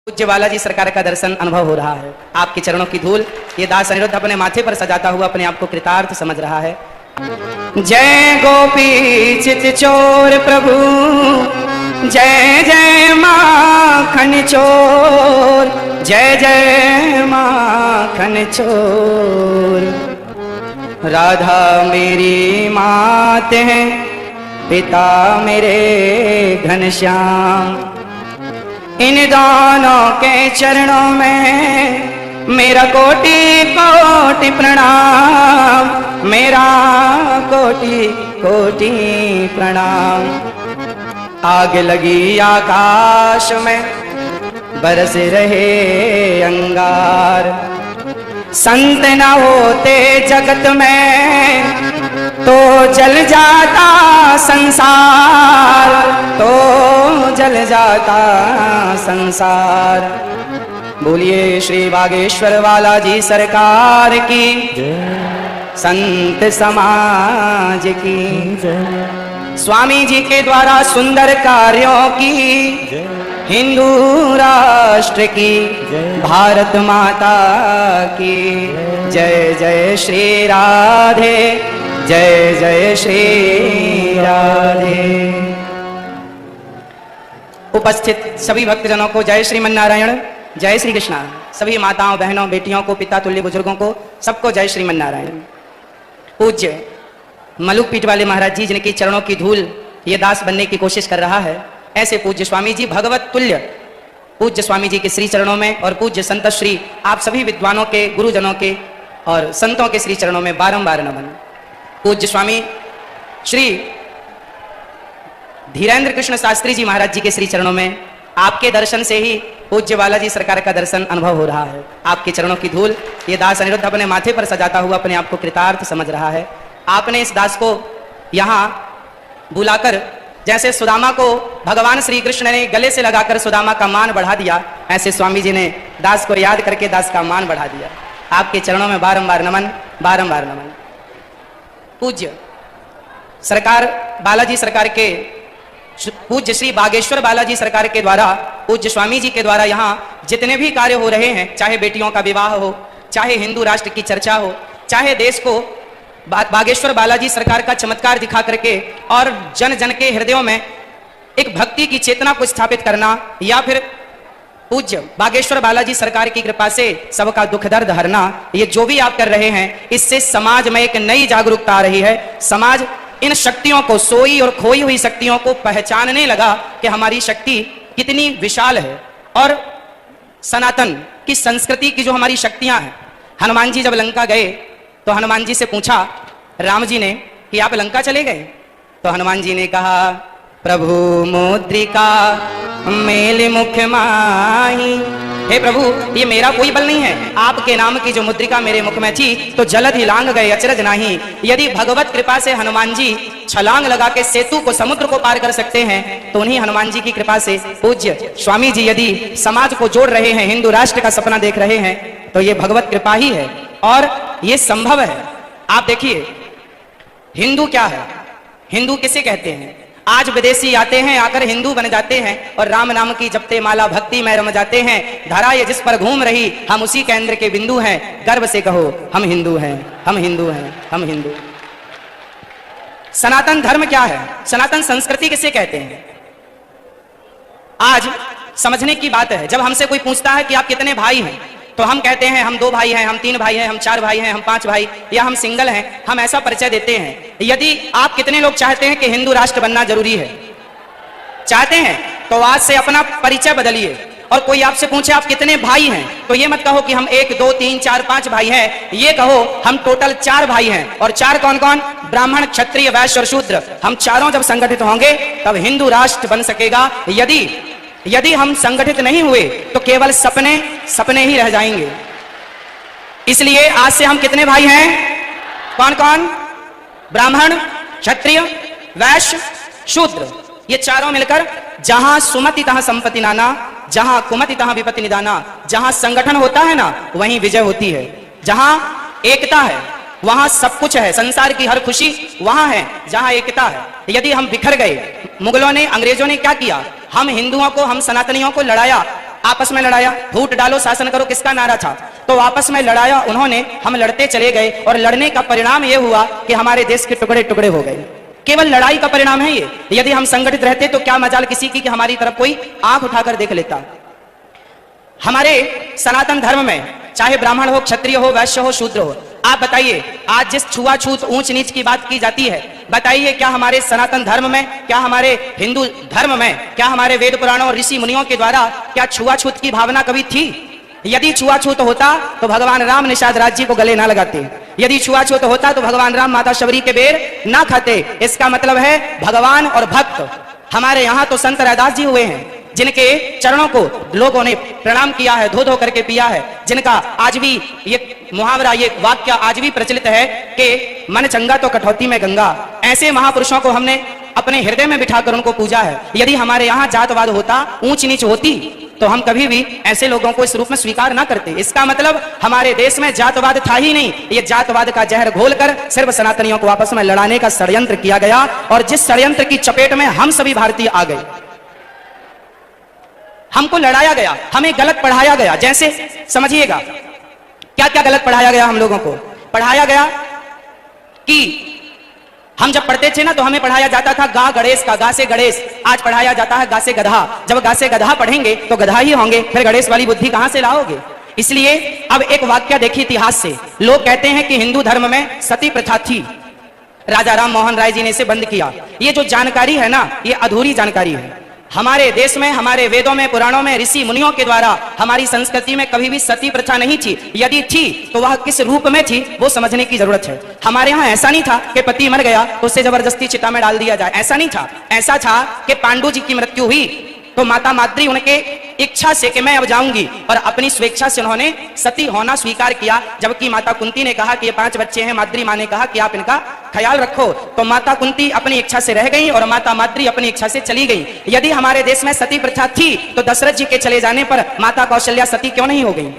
पूज्य बालाजी सरकार का दर्शन अनुभव हो रहा है। आपके चरणों की धूल ये दास अनिरुद्ध अपने माथे पर सजाता हुआ अपने आप को कृतार्थ समझ रहा है। जय गोपी चित चोर प्रभु, जय जय माखन चोर, जय जय माखन चोर। राधा मेरी मात है, पिता मेरे घनश्याम। इन दोनों के चरणों में मेरा कोटि कोटि प्रणाम, मेरा कोटि कोटि प्रणाम। आग लगी आकाश में बरस रहे अंगार, संत न होते जगत में तो जल जाता संसार, तो जल जाता संसार। बोलिए श्री बागेश्वर बालाजी सरकार की, संत समाज की। स्वामी जी के द्वारा सुंदर कार्यों की, हिंदू राष्ट्र की, भारत माता की जय जय श्री राधे, जय जय श्री राधे। उपस्थित सभी भक्तजनों को जय श्रीमन्नारायण, जय श्री कृष्णा। सभी माताओं बहनों बेटियों को, पिता तुल्य बुजुर्गों को, सबको जय श्रीमन्नारायण। पूज्य मलुक पीठ वाले महाराज जी जिनके चरणों की धूल ये दास बनने की कोशिश कर रहा है, ऐसे पूज्य स्वामी जी भगवत तुल्य पूज्य स्वामी जी के श्री चरणों में और पूज्य संत श्री आप सभी विद्वानों के, गुरुजनों के और संतों के श्री चरणों में बारंबार नमन। पूज्य स्वामी श्री धीरेन्द्र कृष्ण शास्त्री जी महाराज जी के श्री चरणों में आपके दर्शन से ही पूज्य बालाजी सरकार का दर्शन अनुभव हो रहा है। आपके चरणों की धूल ये दास अनिरुद्ध अपने माथे पर सजाता हुआ अपने आप को कृतार्थ समझ रहा है। आपने इस दास को यहाँ बुलाकर, जैसे सुदामा को भगवान श्री कृष्ण ने गले से लगाकर सुदामा का मान बढ़ा दिया, ऐसे स्वामी जी ने दास को याद करके दास का मान बढ़ा दिया। आपके चरणों में बारंबार नमन, बारंबार नमन। पूज्य सरकार बालाजी सरकार के पूज्य श्री बागेश्वर बालाजी सरकार के द्वारा, पूज्य स्वामी जी के द्वारा यहाँ जितने भी कार्य हो रहे हैं, चाहे बेटियों का विवाह हो, चाहे हिंदू राष्ट्र की चर्चा हो, चाहे देश को बागेश्वर बालाजी सरकार का चमत्कार दिखा करके और जन जन के हृदयों में एक भक्ति की चेतना को स्थापित करना, या फिर पूज्य बागेश्वर बालाजी सरकार की कृपा से सबका दुख दर्द हरना, ये जो भी आप कर रहे हैं, इससे समाज में एक नई जागरूकता आ रही है। समाज इन शक्तियों को, सोई और खोई हुई शक्तियों को पहचानने लगा कि हमारी शक्ति कितनी विशाल है और सनातन की संस्कृति की जो हमारी शक्तियां हैं। हनुमान जी जब लंका गए तो हनुमान जी से पूछा राम जी ने कि आप लंका चले गए, तो हनुमान जी ने कहा प्रभु मुद्रिका मेल मुख माही। हे प्रभु, ये मेरा कोई बल नहीं है, आपके नाम की जो मुद्रिका मेरे मुख में थी तो जलद ही लांग गए अचरज नहीं। यदि भगवत कृपा से हनुमान जी छलांग लगा के सेतु को, समुद्र को पार कर सकते हैं, तो उन्हीं हनुमान जी की कृपा से पूज्य स्वामी जी यदि समाज को जोड़ रहे हैं, हिंदू राष्ट्र का सपना देख रहे हैं, तो ये भगवत कृपा ही है और ये संभव है। आप देखिए हिंदू क्या है, हिंदू किसे कहते हैं। आज विदेशी आते हैं, आकर हिंदू बन जाते हैं और राम नाम की जपते माला भक्ति में रम जाते हैं। धारा ये जिस पर घूम रही, हम उसी केंद्र के बिंदु हैं। गर्व से कहो हम हिंदू हैं, हम हिंदू हैं, हम हिंदू। सनातन धर्म क्या है, सनातन संस्कृति किसे कहते हैं, आज समझने की बात है। जब हमसे कोई पूछता है कि आप कितने भाई हैं, तो हम कहते हैं हम 2 भाई हैं, हम 3 भाई हैं, हम 4 भाई हैं, हम 5 भाई, या हम सिंगल हैं। हम ऐसा परिचय देते हैं। यदि आप कितने लोग चाहते हैं कि हिंदू राष्ट्र बनना जरूरी है, चाहते हैं, तो आज से अपना परिचय बदलिए। और कोई आपसे पूछे आप कितने भाई हैं, तो ये मत कहो कि हम 1 2 3 4 5 भाई हैं, ये कहो हम टोटल 4 भाई हैं। और 4 कौन कौन? ब्राह्मण, क्षत्रिय, वैश्य और शूद्र। हम चारों जब संगठित होंगे तब हिंदू राष्ट्र बन सकेगा। यदि हम संगठित नहीं हुए तो केवल सपने सपने ही रह जाएंगे। इसलिए आज से हम कितने भाई हैं? कौन कौन? ब्राह्मण, क्षत्रिय, वैश्य, शूद्र। ये चारों मिलकर जहां सुमति तहां संपत्ति नाना, जहां कुमति तहां विपत्ति निदाना। जहां संगठन होता है ना, वहीं विजय होती है। जहां एकता है वहां सब कुछ है, संसार की हर खुशी वहां है जहां एकता है। यदि हम बिखर गए, मुगलों ने, अंग्रेजों ने क्या किया? हम हिंदुओं को, हम सनातनियों को लड़ाया आपस में लड़ाया, फूट डालो शासन करो किसका नारा था, तो आपस में लड़ाया उन्होंने, हम लड़ते चले गए और लड़ने का परिणाम यह हुआ कि हमारे देश के टुकड़े टुकड़े हो गए। केवल लड़ाई का परिणाम है ये। यदि हम संगठित रहते तो क्या मजाल किसी की कि हमारी तरफ कोई आंख उठाकर देख लेता। हमारे सनातन धर्म में चाहे ब्राह्मण हो, क्षत्रिय हो, वैश्य हो, शूद्र हो, आप बताइए आज जिस छुआछूत ऊंच नीच की बात की जाती है, बताइए क्या हमारे सनातन धर्म में, क्या हमारे हिंदू धर्म में, क्या हमारे वेद पुराणों और ऋषि मुनियों के द्वारा क्या छुआछूत की भावना कभी थी? यदि छुआछूत होता तो भगवान राम निषाद राज जी को गले ना लगाते। यदि छुआछूत होता तो भगवान राम माता शबरी के बेर ना खाते। इसका मतलब है भगवान और भक्त। हमारे यहां तो संत रैदास जी हुए हैं जिनके चरणों को लोगों ने प्रणाम किया है, धो धो करके पिया है, जिनका आज भी ये मुहावरा, ये वाक्य आज भी प्रचलित है कि मन चंगा तो कटौती में गंगा। ऐसे महापुरुषों को हमने अपने हृदय में बिठाकर उनको पूजा है। यदि हमारे यहाँ जातवाद होता, ऊंच नीच होती, तो हम कभी भी ऐसे लोगों को इस रूप में स्वीकार ना करते। इसका मतलब हमारे देश में जातवाद था ही नहीं। ये जातवाद का जहर घोलकर सिर्फ सनातनियों को आपस में लड़ाने का षड्यंत्र किया गया और जिस षड्यंत्र की चपेट में हम सभी भारतीय आ गए। हमको लड़ाया गया, हमें गलत पढ़ाया गया। जैसे समझिएगा क्या क्या गलत पढ़ाया गया। हम लोगों को पढ़ाया गया कि हम जब पढ़ते थे ना तो हमें पढ़ाया जाता था गा गणेश का, गा से गणेश। आज पढ़ाया जाता है गा से गधा। जब गा से गधा पढ़ेंगे तो गधा ही होंगे, फिर गणेश वाली बुद्धि कहां से लाओगे? इसलिए अब एक वाक्य देखिए इतिहास से। लोग कहते हैं कि हिंदू धर्म में सती प्रथा थी, राजा राम मोहन राय जी ने इसे बंद किया। ये जो जानकारी है ना, ये अधूरी जानकारी है। हमारे देश में, हमारे वेदों में, पुराणों में, ऋषि मुनियों के द्वारा हमारी संस्कृति में कभी भी सती प्रथा नहीं थी। यदि थी तो वह किस रूप में थी वो समझने की जरूरत है। हमारे यहाँ ऐसा नहीं था कि पति मर गया तो उसे जबरदस्ती चिता में डाल दिया जाए, ऐसा नहीं था। ऐसा था कि पांडु जी की मृत्यु हुई तो माता माद्री उनके इच्छा से कि मैं अब जाऊंगी और अपनी स्वेच्छा से उन्होंने सती होना स्वीकार किया। जबकि माता कुंती ने कहा कि ये 5 बच्चे हैं, माद्री माँ ने कहा कि आप इनका ख्याल रखो, तो माता कुंती अपनी इच्छा से रह गई और माता माद्री अपनी इच्छा से चली गई। यदि हमारे देश में सती प्रथा थी तो दशरथ जी के चले जाने पर माता कौशल्या सती क्यों नहीं हो गई?